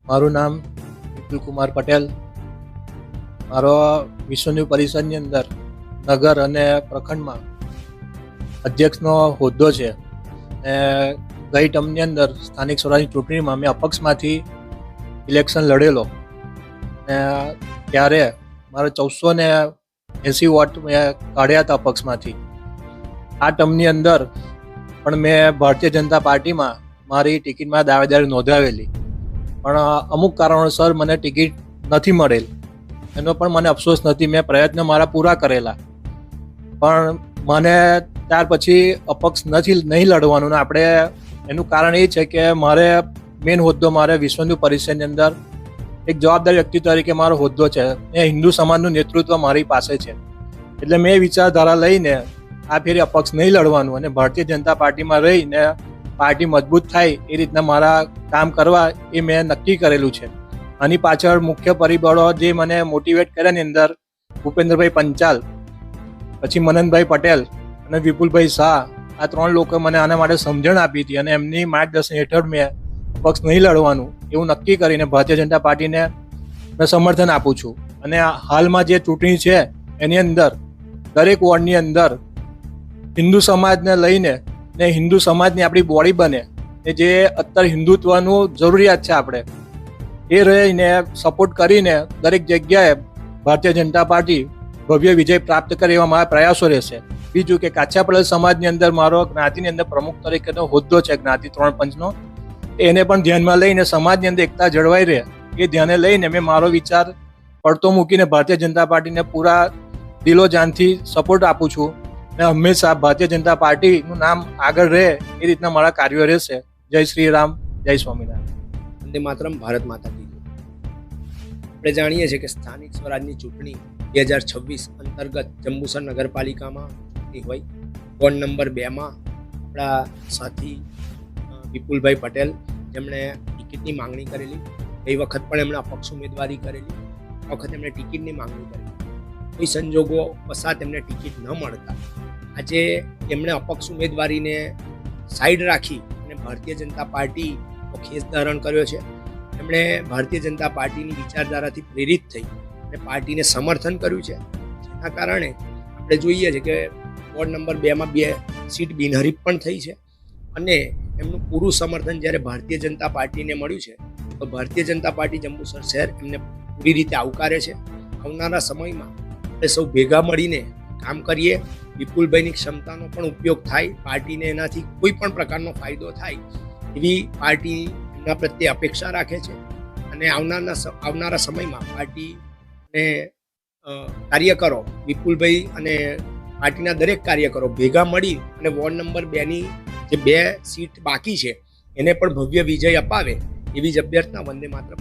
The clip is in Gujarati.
મારું નામ વિપુલ કુમાર પટેલ. મારો વિશ્વ પરિષદની અંદર નગર અને પ્રખંડમાં અધ્યક્ષનો હોદ્દો છે. ગઈ ટર્મની અંદર સ્થાનિક સ્વરાજની ચૂંટણીમાં મેં અપક્ષમાંથી ઇલેક્શન લડેલો ને ત્યારે મારા 1480 વોટ મેં કાઢ્યા હતા અપક્ષમાંથી. આ ટર્મની અંદર પણ મેં ભારતીય જનતા પાર્ટીમાં મારી ટિકિટમાં દાવેદારી નોંધાવેલી, પણ અમુક કારણોસર મને ટિકિટ નથી મળેલ. એનો પણ મને અફસોસ નથી. મેં પ્રયત્ન મારા પૂરા કરેલા, પણ મને ત્યાર પછી અપક્ષ નહીં લડવાનું. આપણે એનું કારણ એ છે કે મારે મેઇન હોદ્દો મારે વિશ્વ હિન્દુ પરિષદની અંદર એક જવાબદાર વ્યક્તિ તરીકે મારો હોદ્દો છે. એ હિન્દુ સમાજનું નેતૃત્વ મારી પાસે છે, એટલે મેં વિચારધારા લઈને આ ફેરી અપક્ષ નહીં લડવાનું અને ભારતીય જનતા પાર્ટીમાં રહીને પાર્ટી મજબૂત થાય એ રીતના મારા કામ કરવા એ મેં નક્કી કરેલું છે. આની પાછળ મુખ્ય પરિબળો જે મને મોટિવેટ કર્યાની અંદર ભૂપેન્દ્રભાઈ પંચાલ, પછી મનનભાઈ પટેલ અને વિપુલભાઈ શાહ, આ 3 લોકોએ મને આના માટે સમજણ આપી હતી અને એમની માર્ગદર્શન હેઠળ મેં અપક્ષ નહીં લડવાનું એવું નક્કી કરીને ભારતીય જનતા પાર્ટીને મેં સમર્થન આપું છું. અને હાલમાં જે ચૂંટણી છે એની અંદર દરેક વોર્ડની અંદર હિન્દુ સમાજને લઈને ને હિન્દુ સમાજની આપણી બોડી બને એ જે અત્યારે હિન્દુત્વનું જરૂરિયાત છે, આપણે એ રહીને સપોર્ટ કરીને દરેક જગ્યાએ ભારતીય જનતા પાર્ટી ભવ્ય વિજય પ્રાપ્ત કરે એવા મારા પ્રયાસો રહેશે. બીજું કે કાછા પટેલ સમાજની અંદર મારો જ્ઞાતિની અંદર પ્રમુખ તરીકેનો હોદ્દો છે જ્ઞાતિ 3 પંચનો. એને પણ ધ્યાનમાં લઈને સમાજની અંદર એકતા જળવાઈ રહે એ ધ્યાને લઈને મેં મારો વિચાર પડતો મૂકીને ભારતીય જનતા પાર્ટીને પૂરા દિલો જાનથી સપોર્ટ આપું છું અને હંમેશા ભારતીય જનતા પાર્ટીનું નામ આગળ રહે એ રીતના મારા કાર્યો રહેશે. જય શ્રી રામ, જય સ્વામિનારાયણ. વંદે માતરમ, ભારત માતા કી જય. આપણે જાણીએ છીએ કે સ્થાનિક સ્વરાજની ચૂંટણી 2026 અંતર્ગત જંબુસર નગરપાલિકામાં ચૂંટણી હોય. વોર્ડ નંબર 2માં આપણા સાથી વિપુલભાઈ પટેલ, જેમણે ટિકિટની માંગણી કરેલી. ગઈ વખત પણ એમણે અપક્ષ ઉમેદવારી કરેલી, આ વખત એમણે ટિકિટની માંગણી કરેલી. કોઈ સંજોગો વસાત એમને ટિકિટ ન મળતા આજે એમણે અપક્ષ ઉમેદવારીને સાઈડ રાખી અને ભારતીય જનતા પાર્ટીનો ખેસ ધારણ કર્યો છે. એમણે ભારતીય જનતા પાર્ટીની વિચારધારાથી પ્રેરિત થઈ અને પાર્ટીને સમર્થન કર્યું છે, જેના કારણે આપણે જોઈએ છીએ કે વોર્ડ નંબર 2માં 2 સીટ બિનહરીફ પણ થઈ છે. અને એમનું પૂરું સમર્થન જ્યારે ભારતીય જનતા પાર્ટીને મળ્યું છે તો ભારતીય જનતા પાર્ટી જંબુસર શહેર એમને પૂરી રીતે આવકારે છે. આવનારા સમયમાં આપણે સૌ ભેગા મળીને કામ કરીએ. વિપુલભાઈની ક્ષમતાનો પણ ઉપયોગ થાય, પાર્ટીને એનાથી કોઈ પણ પ્રકારનો ફાયદો થાય એવી પાર્ટી એમના પ્રત્યે અપેક્ષા રાખે છે. અને આવનારા સમયમાં પાર્ટીને કાર્યકરો, વિપુલભાઈ અને પાર્ટીના દરેક કાર્યકરો ભેગા મળી અને વોર્ડ નંબર 2ની જે 2 સીટ બાકી છે એને પણ ભવ્ય વિજય અપાવે એવી જ અભ્યર્થના. વંદે માતરમ.